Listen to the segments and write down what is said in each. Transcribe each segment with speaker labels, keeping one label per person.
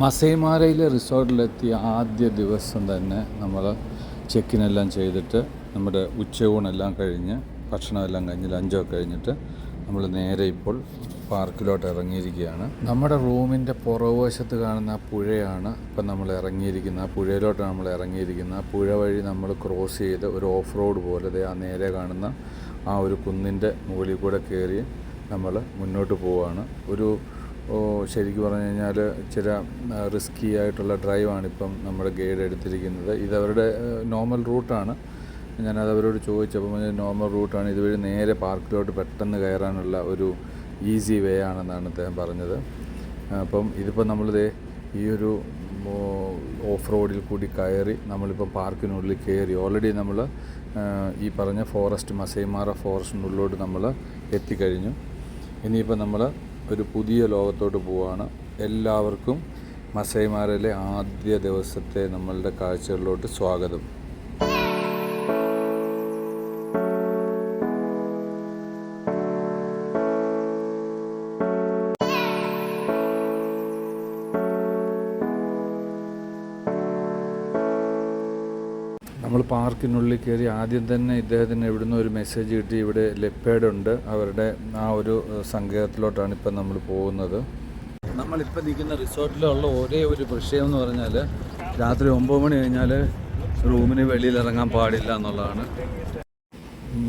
Speaker 1: മസൈമാരയിലെ റിസോർട്ടിലെത്തിയ ആദ്യ ദിവസം തന്നെ നമ്മൾ ചെക്കിനെല്ലാം ചെയ്തിട്ട് നമ്മുടെ ഉച്ചയൂണെല്ലാം കഴിഞ്ഞ് ഭക്ഷണമെല്ലാം കഴിഞ്ഞ് ലഞ്ചൊക്കെ കഴിഞ്ഞിട്ട് നമ്മൾ നേരെ ഇപ്പോൾ പാർക്കിലോട്ട് ഇറങ്ങിയിരിക്കുകയാണ്. നമ്മുടെ റൂമിൻ്റെ പുറകുവശത്ത് കാണുന്ന ആ പുഴയാണ് ഇപ്പം നമ്മൾ ഇറങ്ങിയിരിക്കുന്നത്. ആ പുഴയിലോട്ടാണ് നമ്മൾ ഇറങ്ങിയിരിക്കുന്നത്. ആ പുഴ വഴി നമ്മൾ ക്രോസ് ചെയ്ത് ഒരു ഓഫ് റോഡ് പോലെ ആ നേരെ കാണുന്ന ആ ഒരു കുന്നിൻ്റെ മുകളിൽ കൂടെ കയറി നമ്മൾ മുന്നോട്ട് പോവുകയാണ്. ശരിക്കും പറഞ്ഞു കഴിഞ്ഞാൽ ചില റിസ്കി ആയിട്ടുള്ള ഡ്രൈവാണിപ്പം നമ്മുടെ ഗൈഡ് എടുത്തിരിക്കുന്നത്. ഇതവരുടെ നോർമൽ റൂട്ടാണ്. ഞാനത് അവരോട് ചോദിച്ചപ്പോൾ നോർമൽ റൂട്ടാണ്, ഇതുവഴി നേരെ പാർക്കിലോട്ട് പെട്ടെന്ന് കയറാനുള്ള ഒരു ഈസി വേ ആണെന്നാണ് അദ്ദേഹം പറഞ്ഞത്. അപ്പം ഇതിപ്പോൾ നമ്മളിത് ഈ ഒരു ഓഫ് റോഡിൽ കൂടി കയറി നമ്മളിപ്പോൾ പാർക്കിനുള്ളിൽ കയറി. ഓൾറെഡി നമ്മൾ ഈ പറഞ്ഞ മസൈമാര ഫോറസ്റ്റിനുള്ളിലോട്ട് നമ്മൾ എത്തിക്കഴിഞ്ഞു. ഇനിയിപ്പോൾ നമ്മൾ ഒരു പുതിയ ലോകത്തോട്ട് പോവുകയാണ്. എല്ലാവർക്കും മസൈമാരയിലെ ആദ്യ ദിവസത്തെ നമ്മളുടെ കാഴ്ചകളിലോട്ട് സ്വാഗതം. നമ്മൾ പാർക്കിനുള്ളിൽ കയറി ആദ്യം തന്നെ ഇദ്ദേഹത്തിന് ഇവിടുന്ന് ഒരു മെസ്സേജ് കിട്ടി, ഇവിടെ ലെപ്പേഡ് ഉണ്ട്. അവരുടെ ആ ഒരു സങ്കേതത്തിലോട്ടാണ് ഇപ്പം നമ്മൾ പോകുന്നത്. നമ്മളിപ്പോൾ നിൽക്കുന്ന റിസോർട്ടിലുള്ള ഒരേ ഒരു വിഷയം എന്ന് പറഞ്ഞാൽ രാത്രി 9 മണി കഴിഞ്ഞാൽ റൂമിന് വെളിയിലിറങ്ങാൻ പാടില്ല എന്നുള്ളതാണ്.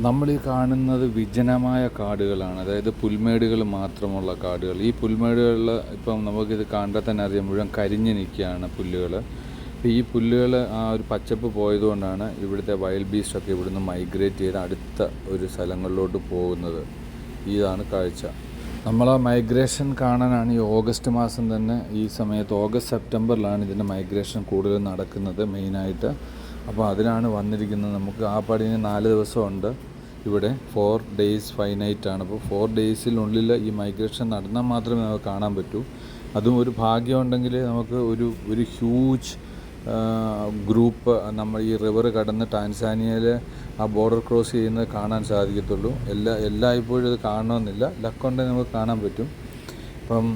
Speaker 1: നമ്മൾ ഈ കാണുന്നത് വിജനമായ കാടുകളാണ്, അതായത് പുൽമേടുകൾ മാത്രമുള്ള കാടുകൾ. ഈ പുൽമേടുകളിൽ ഇപ്പം നമുക്കിത് കണ്ടാൽ തന്നെ അറിയാം, മുഴുവൻ കരിഞ്ഞ് നിൽക്കുകയാണ് പുല്ലുകൾ. ഈ പുല്ലുകൾ ആ ഒരു പച്ചപ്പ് പോയതുകൊണ്ടാണ് ഇവിടുത്തെ വൈൽഡ് ബീസ്റ്റൊക്കെ ഇവിടുന്ന് മൈഗ്രേറ്റ് ചെയ്ത് അടുത്ത ഒരു സ്ഥലങ്ങളിലോട്ട് പോകുന്നത്. ഇതാണ് കാഴ്ച. നമ്മൾ ആ മൈഗ്രേഷൻ കാണാനാണ് ഈ ഓഗസ്റ്റ് മാസം തന്നെ, ഈ സമയത്ത് ഓഗസ്റ്റ് സെപ്റ്റംബറിലാണ് ഇതിൻ്റെ മൈഗ്രേഷൻ കൂടുതൽ നടക്കുന്നത് മെയിനായിട്ട്. അപ്പോൾ അതിനാണ് വന്നിരിക്കുന്നത്. നമുക്ക് ആ പടിന് 4 ദിവസമുണ്ട് ഇവിടെ. 4 days 5 nights ആണ്. അപ്പോൾ 4 daysനുള്ളിൽ ഈ മൈഗ്രേഷൻ നടന്നാൽ മാത്രമേ നമുക്ക് കാണാൻ പറ്റൂ. അതും ഒരു ഭാഗ്യമുണ്ടെങ്കിൽ നമുക്ക് ഒരു ഹ്യൂജ് ഗ്രൂപ്പ് നമ്മൾ ഈ റിവർ കടന്ന് ടാൻസാനിയയിൽ ആ ബോർഡർ ക്രോസ് ചെയ്യുന്നത് കാണാൻ സാധിക്കത്തുള്ളൂ. എല്ലായ്പ്പോഴും ഇത് കാണണമെന്നില്ല, ലക്കുണ്ടെങ്കിൽ നമുക്ക് കാണാൻ പറ്റും. ഇപ്പം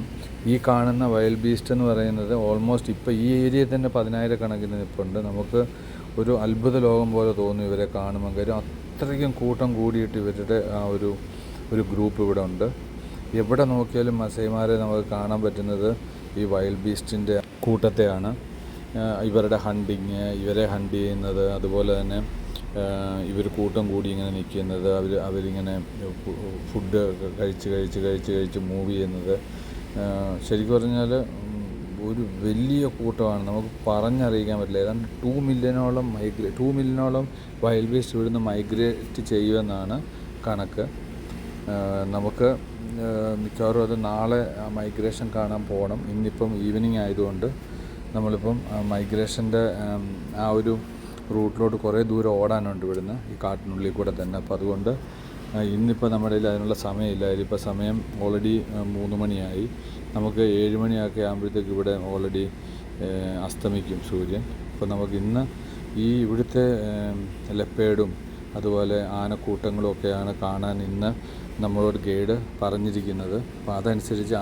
Speaker 1: ഈ കാണുന്ന വൈൽഡ് ബീസ്റ്റ് എന്ന് പറയുന്നത് ഓൾമോസ്റ്റ് ഇപ്പോൾ ഈ ഏരിയയിൽ തന്നെ 10,000 കണക്കിന് നിൽപ്പുണ്ട്. നമുക്ക് ഒരു അത്ഭുത ലോകം പോലെ തോന്നും ഇവരെ കാണുമ്പോൾ. കാര്യം അത്രയ്ക്കും കൂട്ടം കൂടിയിട്ട് ഇവരുടെ ആ ഒരു ഗ്രൂപ്പ് ഇവിടെ ഉണ്ട്. എവിടെ നോക്കിയാലും മസൈമാരെ നമുക്ക് കാണാൻ പറ്റുന്നത് ഈ വൈൽഡ് ബീസ്റ്റിൻ്റെ കൂട്ടത്തെയാണ്. ഇവരുടെ ഇവരെ ഹണ്ട് ചെയ്യുന്നത്, അതുപോലെ തന്നെ ഇവർ കൂട്ടം കൂടി ഇങ്ങനെ നിൽക്കുന്നത്, അവരിങ്ങനെ ഫുഡ് കഴിച്ച് മൂവ് ചെയ്യുന്നത്. ശരിക്കും പറഞ്ഞാൽ ഒരു വലിയ കൂട്ടമാണ്, നമുക്ക് പറഞ്ഞറിയിക്കാൻ പറ്റില്ല. ഏതാണ്ട് 2 മില്യണോളം വൈൽഡ് ബീസ്റ്റ് ഇവിടുന്ന് മൈഗ്രേറ്റ് ചെയ്യുമെന്നാണ് കണക്ക്. നമുക്ക് മിക്കവാറും അത് നാളെ മൈഗ്രേഷൻ കാണാൻ പോകണം. ഇന്നിപ്പം ഈവനിങ് ആയതുകൊണ്ട് നമ്മളിപ്പം മൈഗ്രേഷൻ്റെ ആ ഒരു റൂട്ടിലോട്ട് കുറേ ദൂരം ഓടാനുണ്ട് ഇവിടുന്ന്, ഈ കാട്ടിനുള്ളിൽ കൂടെ തന്നെ. അപ്പോൾ അതുകൊണ്ട് ഇന്നിപ്പോൾ നമ്മുടെ കയ്യിൽ അതിനുള്ള സമയമില്ല. ഇതിപ്പോൾ സമയം ഓൾറെഡി 3 മണിയായി. നമുക്ക് 7 മണിയൊക്കെ ആകുമ്പോഴത്തേക്ക് ഇവിടെ ഓൾറെഡി അസ്തമിക്കും സൂര്യൻ. അപ്പോൾ നമുക്ക് ഇന്ന് ഈ ഇവിടുത്തെ ലെപ്പേഡും അതുപോലെ ആനക്കൂട്ടങ്ങളും ഒക്കെയാണ് കാണാൻ ഇന്ന് നമ്മളോട് ഗൈഡ് പറഞ്ഞിരിക്കുന്നത്. അപ്പോൾ അതനുസരിച്ച്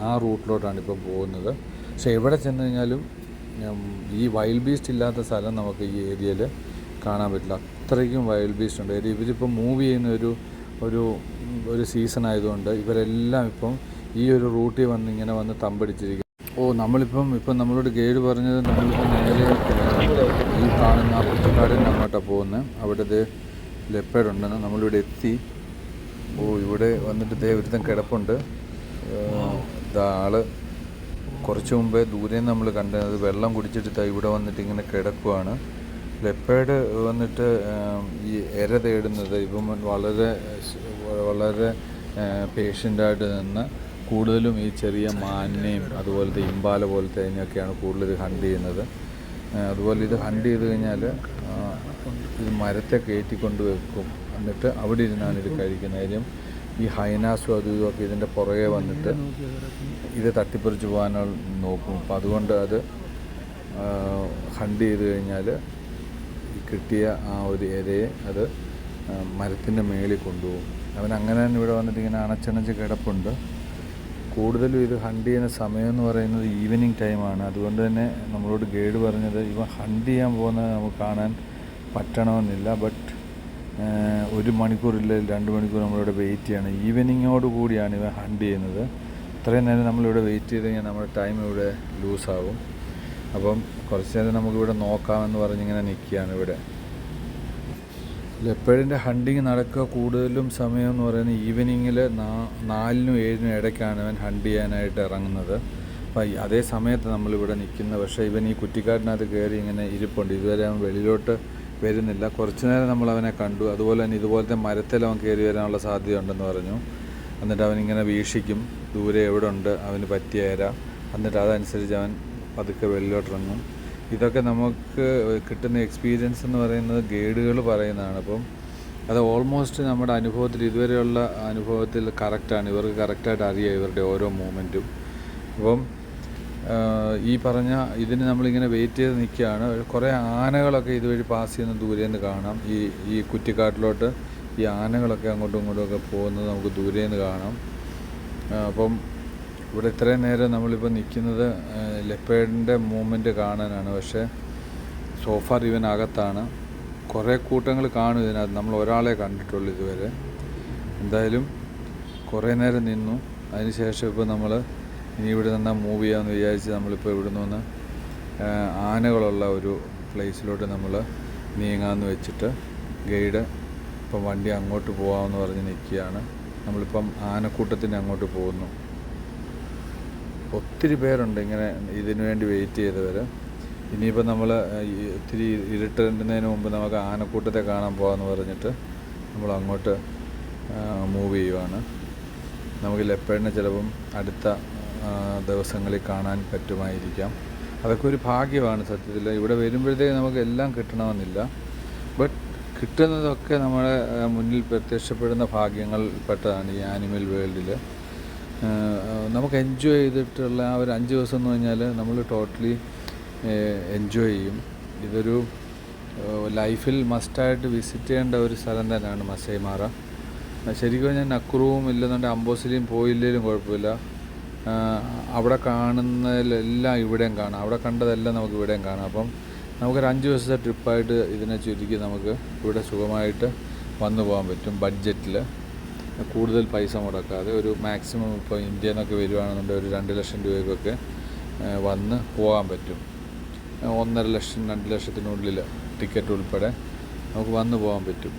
Speaker 1: ആ റൂട്ടിലോട്ടാണ് ഇപ്പം പോകുന്നത്. പക്ഷേ എവിടെ ചെന്ന് കഴിഞ്ഞാലും ഈ വൈൽഡ് ബീസ്റ്റ് ഇല്ലാത്ത സ്ഥലം നമുക്ക് ഈ ഏരിയയിൽ കാണാൻ പറ്റില്ല. അത്രയ്ക്കും വൈൽഡ് ബീസ്റ്റ് ഉണ്ട്. ഇവരിപ്പം മൂവ് ചെയ്യുന്ന ഒരു സീസൺ ആയതുകൊണ്ട് ഇവരെല്ലാം ഇപ്പം ഈ ഒരു റൂട്ടിൽ ഇങ്ങനെ വന്ന് തമ്പടിച്ചിരിക്കും. നമ്മളിപ്പം നമ്മളോട് ഗൈഡ് പറഞ്ഞത് നമ്മളിപ്പോൾ നേരെ ഈ കാണുന്ന കുറ്റിക്കാടിന് അങ്ങോട്ടാണ് പോകുന്നത്. അവിടെ ലെപ്പേഡ് ഉണ്ടെന്ന് നമ്മളിവിടെ എത്തി. ഇവിടെ വന്നിട്ട് ഒരുത്തൻ കിടപ്പുണ്ട്. ആള് കുറച്ച് മുമ്പേ ദൂരെ നിന്ന് നമ്മൾ കണ്ടത് വെള്ളം കുടിച്ചിട്ട് ഇവിടെ വന്നിട്ട് ഇങ്ങനെ കിടക്കുവാണ്. ലെപ്പേഡ് വന്നിട്ട് ഈ ഇര തേടുന്നത് ഇപ്പം വളരെ പേഷ്യൻ്റായിട്ട് നിന്ന് കൂടുതലും ഈ ചെറിയ മാനിനെയും അതുപോലത്തെ ഇമ്പാല പോലത്തെ അതിനെയൊക്കെയാണ് കൂടുതൽ ഹണ്ട് ചെയ്യുന്നത്. അതുപോലെ ഇത് ഹണ്ട് ചെയ്ത് കഴിഞ്ഞാൽ ഇത് മരത്തെ കയറ്റിക്കൊണ്ട് വെക്കും, എന്നിട്ട് അവിടെ ഇരുന്നാണ് ഇത് കഴിക്കുന്ന. കാര്യം ഈ ഹൈനാസും അതും ഇതുമൊക്കെ ഇതിൻ്റെ പുറകെ വന്നിട്ട് ഇത് തട്ടിപ്പറിച്ച് പോകാനുള്ള നോക്കും. അപ്പോൾ അതുകൊണ്ട് അത് ഹണ്ട് ചെയ്ത് കഴിഞ്ഞാൽ കിട്ടിയ ആ ഒരു ഇരയെ അത് മരത്തിൻ്റെ മേളിൽ കൊണ്ടുപോകും. അവൻ അങ്ങനെ തന്നെ ഇവിടെ വന്നിട്ട് ഇങ്ങനെ അണച്ചണച്ച് കിടപ്പുണ്ട്. കൂടുതലും ഇത് ഹണ്ട് ചെയ്യുന്ന സമയം എന്ന് പറയുന്നത് ഈവനിങ് ടൈമാണ്. അതുകൊണ്ട് തന്നെ നമ്മളോട് ഗൈഡ് പറഞ്ഞത് ഇവ ഹണ്ട് ചെയ്യാൻ പോകുന്നത് നമുക്ക് കാണാൻ പറ്റണമെന്നില്ല. ബട്ട് 1 മണിക്കൂറില്ല 2 മണിക്കൂർ നമ്മളിവിടെ വെയിറ്റ് ചെയ്യണം. ഈവനിങ്ങോട് കൂടിയാണ് ഇവ ഹണ്ട് ചെയ്യുന്നത്. ഇത്രയും നേരം നമ്മളിവിടെ വെയിറ്റ് ചെയ്ത് കഴിഞ്ഞാൽ നമ്മുടെ ടൈം ഇവിടെ ലൂസാകും. അപ്പം കുറച്ച് നേരം നമുക്കിവിടെ നോക്കാമെന്ന് പറഞ്ഞിങ്ങനെ നിൽക്കുകയാണ് ഇവിടെ. ലെപ്പേഡിൻ്റെ ഹണ്ടിങ് നടക്കുക കൂടുതലും സമയം എന്ന് പറയുന്നത് ഈവനിങ്ങിൽ 4-നും 7-നും ഇടയ്ക്കാണ് ഇവൻ ഹണ്ട് ചെയ്യാനായിട്ട് ഇറങ്ങുന്നത്. അപ്പം അതേ സമയത്ത് നമ്മളിവിടെ നിൽക്കുന്നത്. പക്ഷേ ഇവൻ ഈ കുറ്റിക്കാട്ടിനകത്ത് കയറി ഇങ്ങനെ ഇരിപ്പുണ്ട്. ഇതുവരെ അവൻ വെളിയിലോട്ട് വരുന്നില്ല. കുറച്ച് നേരം നമ്മൾ അവനെ കണ്ടു. അതുപോലെ തന്നെ ഇതുപോലത്തെ മരത്തിൽ അവൻ കയറി വരാനുള്ള സാധ്യതയുണ്ടെന്ന് പറഞ്ഞു. എന്നിട്ട് അവനിങ്ങനെ വീക്ഷിക്കും ദൂരെ എവിടെ ഉണ്ട് അവന് പറ്റിയ ഇര. എന്നിട്ട് അതനുസരിച്ച് അവൻ പതുക്കെ വെളിയിലോട്ടിറങ്ങും. ഇതൊക്കെ നമുക്ക് കിട്ടുന്ന എക്സ്പീരിയൻസ് എന്ന് പറയുന്നത് ഗൈഡുകൾ പറയുന്നതാണ്. അപ്പം അത് ഓൾമോസ്റ്റ് നമ്മുടെ അനുഭവത്തിൽ ഇതുവരെയുള്ള അനുഭവത്തിൽ കറക്റ്റാണ്. ഇവർക്ക് കറക്റ്റായിട്ട് അറിയാം ഇവരുടെ ഓരോ മൂവ്മെൻറ്റും. അപ്പം ഈ പറഞ്ഞ ഇതിന് നമ്മളിങ്ങനെ വെയിറ്റ് ചെയ്ത് നിൽക്കുകയാണ്. കുറേ ആനകളൊക്കെ ഇതുവഴി പാസ് ചെയ്യുന്ന ദൂരെ നിന്ന് കാണാം. ഈ കുറ്റിക്കാട്ടിലോട്ട് ഈ ആനകളൊക്കെ അങ്ങോട്ടും ഇങ്ങോട്ടും ഒക്കെ പോകുന്നത് നമുക്ക് ദൂരെ നിന്ന് കാണാം. അപ്പം ഇവിടെ ഇത്രയും നേരം നമ്മളിപ്പോൾ നിൽക്കുന്നത് ലെപ്പേഡിൻ്റെ മൂവ്മെൻറ്റ് കാണാനാണ്. പക്ഷേ സോഫാർ ഇവനകത്താണ്. കുറേ കൂട്ടങ്ങൾ കാണും ഇതിനകത്ത്. നമ്മൾ ഒരാളെ കണ്ടിട്ടുള്ളൂ ഇതുവരെ. എന്തായാലും കുറേ നേരം നിന്നു. അതിന് ശേഷം ഇപ്പോൾ നമ്മൾ ഇനി ഇവിടെ നിന്നാൽ മൂവ് ചെയ്യാമെന്ന് വിചാരിച്ച് നമ്മളിപ്പോൾ ഇവിടെ നിന്ന് ആനകളുള്ള ഒരു പ്ലേസിലോട്ട് നമ്മൾ നീങ്ങാമെന്ന് വെച്ചിട്ട് ഗൈഡ് ഇപ്പം വണ്ടി അങ്ങോട്ട് പോകാമെന്ന് പറഞ്ഞ് നിൽക്കുകയാണ്. നമ്മളിപ്പം ആനക്കൂട്ടത്തിന് അങ്ങോട്ട് പോകുന്നു. ഒത്തിരി പേരുണ്ട് ഇങ്ങനെ ഇതിനു വേണ്ടി വെയിറ്റ് ചെയ്തവർ. ഇനിയിപ്പോൾ നമ്മൾ ഇത്തിരി ഇരുട്ടുന്നതിന് മുമ്പ് നമുക്ക് ആനക്കൂട്ടത്തെ കാണാൻ പോകാമെന്ന് പറഞ്ഞിട്ട് നമ്മൾ അങ്ങോട്ട് മൂവ് ചെയ്യുവാണ്. നമുക്ക് ലെപ്പേഡിനെ ചിലപ്പം അടുത്ത ദിവസങ്ങളിൽ കാണാൻ പറ്റുമായിരിക്കാം. അതൊക്കെ ഒരു ഭാഗ്യമാണ് സത്യത്തിൽ. ഇവിടെ വരുമ്പോഴത്തേക്ക് നമുക്ക് എല്ലാം കിട്ടണമെന്നില്ല. ബട്ട് കിട്ടുന്നതൊക്കെ നമ്മുടെ മുന്നിൽ പ്രത്യക്ഷപ്പെടുന്ന ഭാഗ്യങ്ങൾ പെട്ടതാണ് ഈ ആനിമൽ വേൾഡിൽ. നമുക്ക് എൻജോയ് ചെയ്തിട്ടുള്ള ആ ഒരു 5 ദിവസം എന്ന് പറഞ്ഞാൽ നമ്മൾ ടോട്ടലി എൻജോയ് ചെയ്യും. ഇതൊരു ലൈഫിൽ മസ്റ്റായിട്ട് വിസിറ്റ് ചെയ്യേണ്ട ഒരു സ്ഥലം തന്നെയാണ് മസൈ മാറ. ശരിക്കും പറഞ്ഞാൽ നക്കുറുവും ഇല്ലെന്നുണ്ടെങ്കിൽ അംബോസിലിയും പോയില്ലെങ്കിലും കുഴപ്പമില്ല. അവിടെ കാണുന്നതിലെല്ലാം ഇവിടെയും കാണാം. അവിടെ കണ്ടതെല്ലാം നമുക്ക് ഇവിടെയും കാണാം. അപ്പം നമുക്കൊരു 5 ദിവസത്തെ ട്രിപ്പായിട്ട് ഇതിനെ ചുരുക്കി നമുക്ക് ഇവിടെ സുഖമായിട്ട് വന്നു പോകാൻ പറ്റും. ബഡ്ജറ്റിൽ കൂടുതൽ പൈസ മുടക്കാതെ ഒരു മാക്സിമം ഇപ്പോൾ ഇന്ത്യയിൽ നിന്നൊക്കെ വരുവാണെന്നുണ്ടെങ്കിൽ ഒരു 2 ലക്ഷം രൂപയ്ക്കൊക്കെ വന്ന് പോകാൻ പറ്റും. 1.5 ലക്ഷം 2 ലക്ഷത്തിനുള്ളിൽ ടിക്കറ്റ് ഉൾപ്പെടെ നമുക്ക് വന്നു പോകാൻ പറ്റും.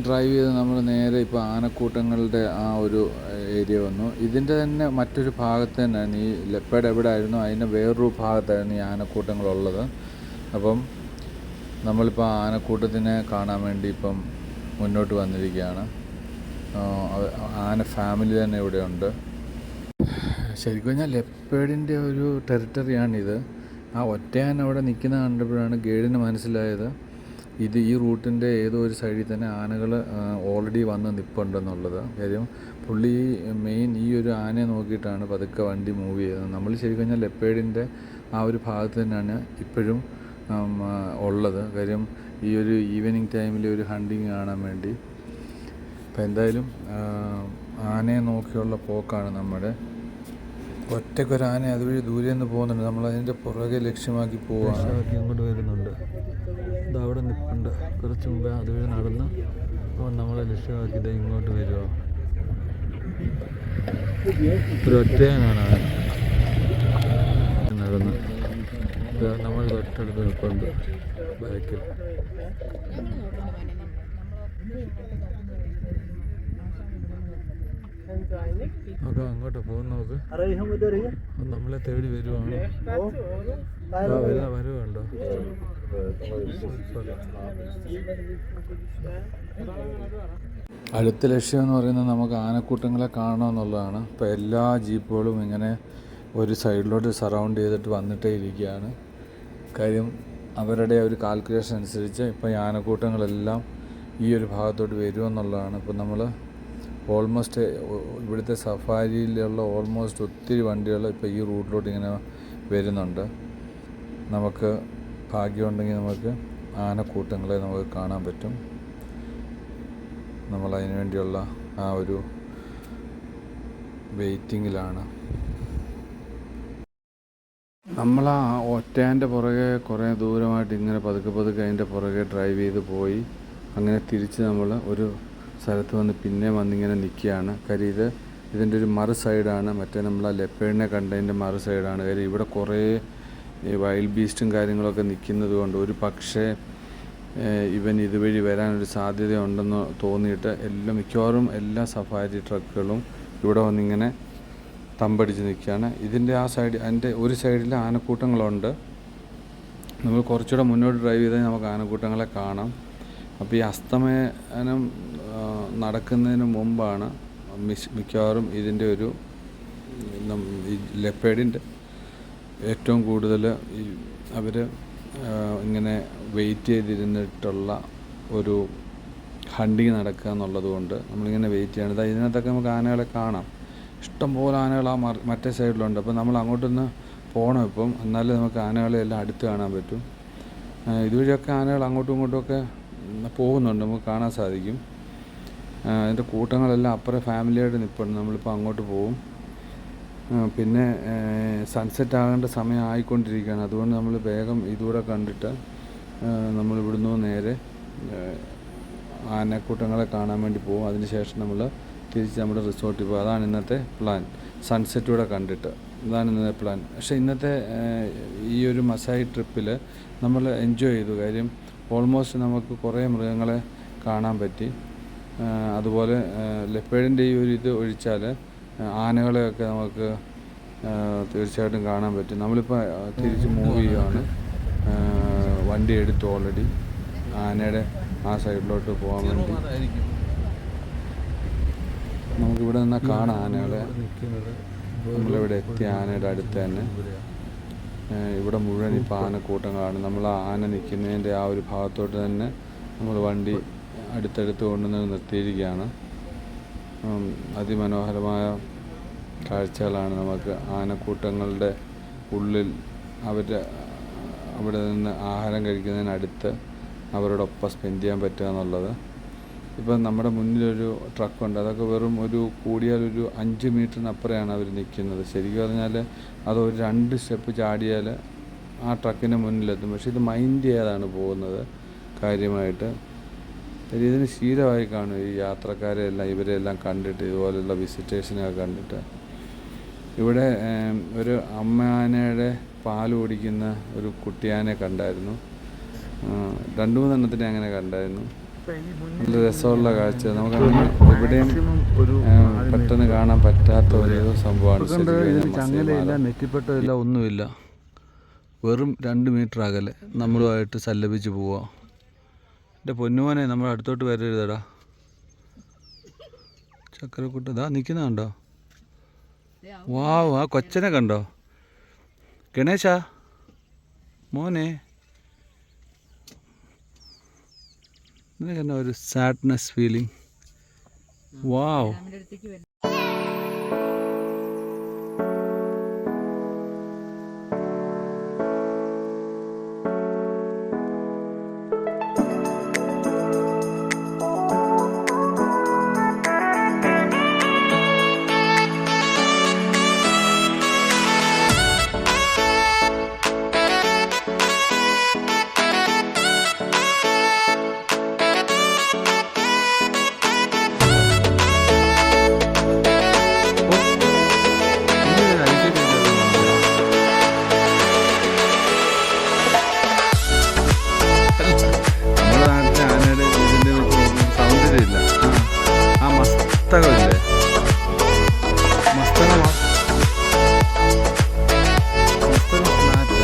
Speaker 1: ഡ്രൈവ് ചെയ്ത് നമ്മൾ നേരെ ഇപ്പോൾ ആനക്കൂട്ടങ്ങളുടെ ആ ഒരു ഏരിയ വന്നു. ഇതിൻ്റെ തന്നെ മറ്റൊരു ഭാഗത്ത് തന്നെയാണ് ഈ ലെപ്പേഡ് എവിടെ ആയിരുന്നു അതിൻ്റെ വേറൊരു ഭാഗത്തായിരുന്നു ഈ ആനക്കൂട്ടങ്ങളുള്ളത്. അപ്പം നമ്മളിപ്പോൾ ആനക്കൂട്ടത്തിനെ കാണാൻ വേണ്ടി ഇപ്പം മുന്നോട്ട് വന്നിരിക്കുകയാണ്. ആന ഫാമിലി തന്നെ ഇവിടെയുണ്ട്. ശരിക്കും പറഞ്ഞാൽ ലെപ്പേഡിൻ്റെ ഒരു ടെറിട്ടറിയാണിത്. ആ ഒറ്റയാൻ അവിടെ നിൽക്കുന്ന കണ്ടപ്പോഴാണ് ഗൈഡിന് മനസ്സിലായത് ഈ റൂട്ടിൻ്റെ ഏതോ ഒരു സൈഡിൽ തന്നെ ആനകൾ ഓൾറെഡി വന്ന് നിൽപ്പുണ്ടെന്നുള്ളത്. കാര്യം പുള്ളി മെയിൻ ഈ ഒരു ആനയെ നോക്കിയിട്ടാണ് പതുക്കെ വണ്ടി മൂവ് ചെയ്തത്. നമ്മൾ ശരിക്കും കഴിഞ്ഞാൽ ലെപ്പേഡിൻ്റെ ആ ഒരു ഭാഗത്ത് തന്നെയാണ് ഇപ്പോഴും ഉള്ളത്. കാര്യം ഈ ഒരു ഈവനിങ് ടൈമിൽ ഒരു ഹണ്ടിങ് കാണാൻ വേണ്ടി. അപ്പം എന്തായാലും ആനയെ നോക്കിയുള്ള പോക്കാണ് നമ്മുടെ. ഒറ്റക്കൊരാന അതുവഴി ദൂരെ നിന്ന് പോകുന്നുണ്ട്. നമ്മളതിൻ്റെ പുറകെ ലക്ഷ്യമാക്കി പോവുകയാണ്. ഇങ്ങോട്ട് വരുന്നുണ്ട്. ഇത് അവിടെ നിൽപ്പുണ്ട്. കുറച്ച് മുമ്പേ അതുവഴി നടന്ന് അപ്പോൾ നമ്മളെ ലക്ഷ്യമാക്കിയത് ഇങ്ങോട്ട് വരുമോ. ഒരു ഒറ്റയാനാണ് നടന്ന് നമ്മൾ തൊട്ടടുത്ത് നിൽപ്പുണ്ട് ബാക്കിൽ. നോക്കാം അങ്ങോട്ട് പോകുന്ന നോക്ക്. നമ്മളെ തേടി വരുവാണ്. വരുവാണ്ടോ? അടുത്ത ലക്ഷ്യം എന്ന് പറയുന്നത് നമുക്ക് ആനക്കൂട്ടങ്ങളെ കാണണം എന്നുള്ളതാണ്. ഇപ്പോൾ എല്ലാ ജീപ്പുകളും ഇങ്ങനെ ഒരു സൈഡിലോട്ട് സറൗണ്ട് ചെയ്തിട്ട് വന്നിട്ടേ ഇരിക്കുകയാണ്. കാര്യം അവരുടെ ഒരു കാൽക്കുലേഷൻ അനുസരിച്ച് ഇപ്പോൾ ഈ ആനക്കൂട്ടങ്ങളെല്ലാം ഈ ഒരു ഭാഗത്തോട്ട് വരുമെന്നുള്ളതാണ്. ഇപ്പോൾ നമ്മൾ ഓൾമോസ്റ്റ് ഇവിടുത്തെ സഫാരിയിലുള്ള ഓൾമോസ്റ്റ് ഒത്തിരി വണ്ടികൾ ഇപ്പോൾ ഈ റൂട്ടിലോട്ട് ഇങ്ങനെ വരുന്നുണ്ട്. നമുക്ക് ഭാഗ്യമുണ്ടെങ്കിൽ നമുക്ക് ആനക്കൂട്ടങ്ങളെ നമുക്ക് കാണാൻ പറ്റും. നമ്മൾ അതിനു വേണ്ടിയുള്ള ആ ഒരു വെയിറ്റിങ്ങിലാണ്. നമ്മൾ ആ ഒറ്റേൻ്റെ പുറകെ കുറേ ദൂരമായിട്ട് ഇങ്ങനെ പതുക്കെ അതിൻ്റെ പുറകെ ഡ്രൈവ് ചെയ്ത് പോയി അങ്ങനെ തിരിച്ച് നമ്മൾ ഒരു സ്ഥലത്ത് വന്ന് പിന്നെ വന്നിങ്ങനെ നിൽക്കുകയാണ്. കാര്യം ഇതിൻ്റെ ഒരു മറു സൈഡാണ്. മറ്റേ നമ്മൾ ആ ലെപ്പേഡിനെ കണ്ടതിൻ്റെ മറു സൈഡാണ്. കാര്യം ഇവിടെ കുറേ വൈൽഡ് ബീസ്റ്റും കാര്യങ്ങളൊക്കെ നിൽക്കുന്നത് കൊണ്ട് ഒരു പക്ഷേ ഇവൻ ഇതുവഴി വരാനൊരു സാധ്യതയുണ്ടെന്ന് തോന്നിയിട്ട് മിക്കവാറും എല്ലാ സഫാരി ട്രക്കുകളും ഇവിടെ വന്നിങ്ങനെ തമ്പടിച്ച് നിൽക്കുകയാണ്. ഇതിൻ്റെ ആ സൈഡ് അതിൻ്റെ ഒരു സൈഡിൽ ആനക്കൂട്ടങ്ങളുണ്ട്. നമ്മൾ കുറച്ചുകൂടെ മുന്നോട്ട് ഡ്രൈവ് ചെയ്താൽ നമുക്ക് ആനക്കൂട്ടങ്ങളെ കാണാം. അപ്പോൾ ഈ അസ്തമനം നടക്കുന്നതിന് മുമ്പാണ് മിക്കവാറും ഇതിൻ്റെ ഒരു ഈ ലെപ്പേഡിൻ്റെ ഏറ്റവും കൂടുതൽ അവർ ഇങ്ങനെ വെയിറ്റ് ചെയ്തിരുന്നിട്ടുള്ള ഒരു ഹണ്ടിങ് നടക്കുക എന്നുള്ളത് കൊണ്ട് നമ്മളിങ്ങനെ വെയിറ്റ് ചെയ്യണത്. ഇതിനകത്തൊക്കെ നമുക്ക് ആനകളെ കാണാം. ഇഷ്ടംപോലെ ആനകൾ ആ മറ്റേ സൈഡിലുണ്ട്. അപ്പോൾ നമ്മൾ അങ്ങോട്ടൊന്ന് പോകണം ഇപ്പം, എന്നാലേ നമുക്ക് ആനകളെ എല്ലാം അടുത്ത് കാണാൻ പറ്റും. ഇതുവഴിയൊക്കെ ആനകൾ അങ്ങോട്ടും ഇങ്ങോട്ടുമൊക്കെ പോകുന്നുണ്ട്, നമുക്ക് കാണാൻ സാധിക്കും. അതിൻ്റെ കൂട്ടങ്ങളെല്ലാം അപ്പുറം ഫാമിലിയായിട്ട് നിൽപ്പുണ്ട്. നമ്മളിപ്പോൾ അങ്ങോട്ട് പോകും. പിന്നെ സൺസെറ്റ് ആകേണ്ട സമയം ആയിക്കൊണ്ടിരിക്കുകയാണ്. അതുകൊണ്ട് നമ്മൾ വേഗം ഇതുകൂടെ കണ്ടിട്ട് നമ്മൾ ഇവിടുന്ന് നേരെ ആനക്കൂട്ടങ്ങളെ കാണാൻ വേണ്ടി പോകും. അതിന് ശേഷം നമ്മൾ തിരിച്ച് നമ്മുടെ റിസോർട്ടിൽ പോകും. അതാണ് ഇന്നത്തെ പ്ലാൻ. സൺസെറ്റ് കൂടെ കണ്ടിട്ട് ഇതാണ് ഇന്നത്തെ പ്ലാൻ. പക്ഷേ ഇന്നത്തെ ഈ ഒരു മസായി ട്രിപ്പിൽ നമ്മൾ എൻജോയ് ചെയ്തു. കാര്യം ഓൾമോസ്റ്റ് നമുക്ക് കുറേ മൃഗങ്ങളെ കാണാൻ പറ്റി. അതുപോലെ ലെപ്പേഡിൻ്റെ ഈ ഒരു ഇത് ഒഴിച്ചാൽ ആനകളെയൊക്കെ നമുക്ക് തീർച്ചയായിട്ടും കാണാൻ പറ്റും. നമ്മളിപ്പോൾ തിരിച്ച് മൂവ് ചെയ്യുകയാണ്. വണ്ടി എടുത്തു ഓൾറെഡി ആനയുടെ ആ സൈഡിലോട്ട് പോകാൻ വേണ്ടി. നമുക്കിവിടെ നിന്നാൽ കാണാം ആനകളെ. നമ്മളിവിടെ എത്തി ആനയുടെ അടുത്ത് തന്നെ. ഇവിടെ മുഴുവൻ ഇപ്പോൾ ആനക്കൂട്ടങ്ങളാണ്. നമ്മൾ ആ ആന നിൽക്കുന്നതിൻ്റെ ആ ഒരു ഭാഗത്തോട്ട് തന്നെ നമ്മൾ വണ്ടി അടുത്തടുത്ത് കൊണ്ടുവന്ന് നിർത്തിയിരിക്കുകയാണ്. അതിമനോഹരമായ കാഴ്ചകളാണ് നമുക്ക് ആനക്കൂട്ടങ്ങളുടെ ഉള്ളിൽ അവിടെ നിന്ന് ആഹാരം കഴിക്കുന്നതിനടുത്ത് അവരോടൊപ്പം സ്പെൻഡ് ചെയ്യാൻ പറ്റുക എന്നുള്ളത്. ഇപ്പം നമ്മുടെ മുന്നിലൊരു ട്രക്കുണ്ട്. അതൊക്കെ വെറും കൂടിയാൽ ഒരു 5 മീറ്ററിനപ്പുറമാണ് അവർ നിൽക്കുന്നത്. ശരിക്കും പറഞ്ഞാൽ അതൊരു 2 സ്റ്റെപ്പ് ചാടിയാൽ ആ ട്രക്കിൻ്റെ മുന്നിലെത്തും. പക്ഷേ ഇത് മൈൻഡ് ചെയ്യാതാണ് പോകുന്നത് കാര്യമായിട്ട്. ഇതിന് ശീലമായി കാണും ഈ യാത്രക്കാരെല്ലാം, ഇവരെല്ലാം കണ്ടിട്ട്, ഇതുപോലെയുള്ള വിസിറ്റേഷനൊക്കെ കണ്ടിട്ട്. ഇവിടെ ഒരു അമ്മയാനയുടെ പാൽ കുടിക്കുന്ന ഒരു കുട്ടിയാനെ കണ്ടായിരുന്നു. 2-3 എണ്ണത്തിനെ അങ്ങനെ കണ്ടായിരുന്നു. നല്ല രസമുള്ള കാഴ്ച. നമുക്കങ്ങനെ എവിടെയും പെട്ടെന്ന് കാണാൻ പറ്റാത്ത ഒരു സംഭവമാണ്. ചങ്ങലയില്ല, നെറ്റിപ്പെട്ടതില്ല, ഒന്നുമില്ല. വെറും 2 മീറ്റർ അകലെ നമ്മളുമായിട്ട് സല്ലപിച്ച് പോവുക. എൻ്റെ പൊന്നുമോനെ, നമ്മൾ അടുത്തോട്ട് വരരുതടാ. ചക്കരക്കുട്ട ഇതാ നിൽക്കുന്ന കണ്ടോ? വാവ്, ആ കൊച്ചനെ കണ്ടോ? ഗണേശ മോനെ, നിനക്ക് എന്നാ ഒരു സാഡ്നെസ് ഫീലിംഗ്? വാവ്. മസ്തകമില്ലേ? മസ്തകം ഫ്ലാറ്റ്.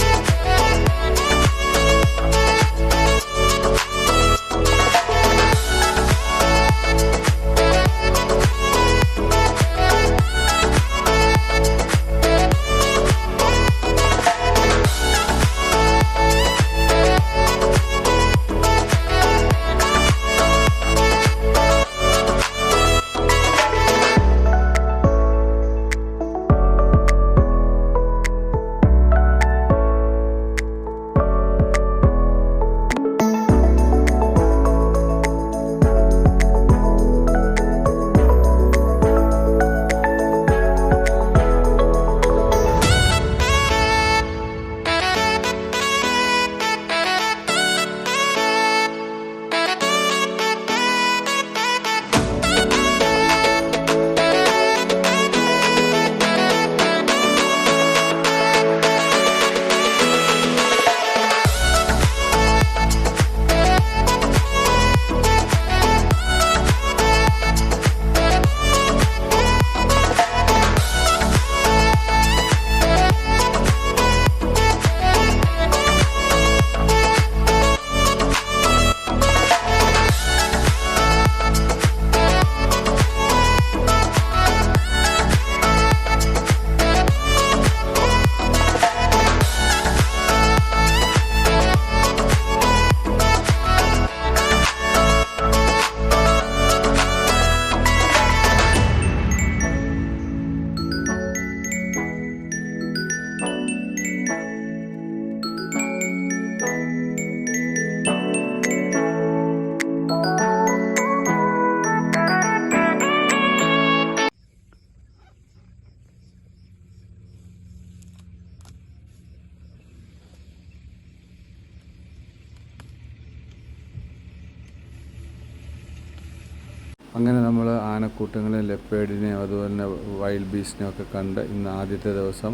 Speaker 1: അങ്ങനെ നമ്മൾ ആനക്കൂട്ടങ്ങളെയും ലെപ്പേഡിനെയും അതുപോലെ തന്നെ വൈൽഡ് ബീസ്റ്റിനെയും ഒക്കെ കണ്ട് ഇന്ന് ആദ്യത്തെ ദിവസം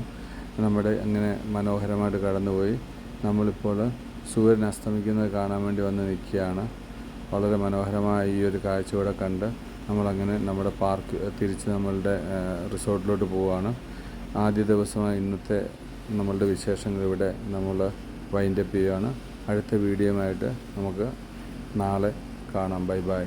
Speaker 1: നമ്മുടെ അങ്ങനെ മനോഹരമായിട്ട് കടന്നുപോയി. നമ്മളിപ്പോൾ സൂര്യൻ അസ്തമിക്കുന്നത് കാണാൻ വേണ്ടി വന്ന് നിൽക്കുകയാണ്. വളരെ മനോഹരമായ ഈ ഒരു കാഴ്ച കൂടെ കണ്ട് നമ്മളങ്ങനെ നമ്മുടെ പാർക്ക് തിരിച്ച് നമ്മളുടെ റിസോർട്ടിലോട്ട് പോവുകയാണ്. ആദ്യ ദിവസമായി ഇന്നത്തെ നമ്മളുടെ വിശേഷങ്ങൾ ഇവിടെ നമ്മൾ വൈൻഡപ്പ് ചെയ്യുകയാണ്. അടുത്ത വീഡിയോയുമായിട്ട് നമുക്ക് നാളെ കാണാം. Bye bye.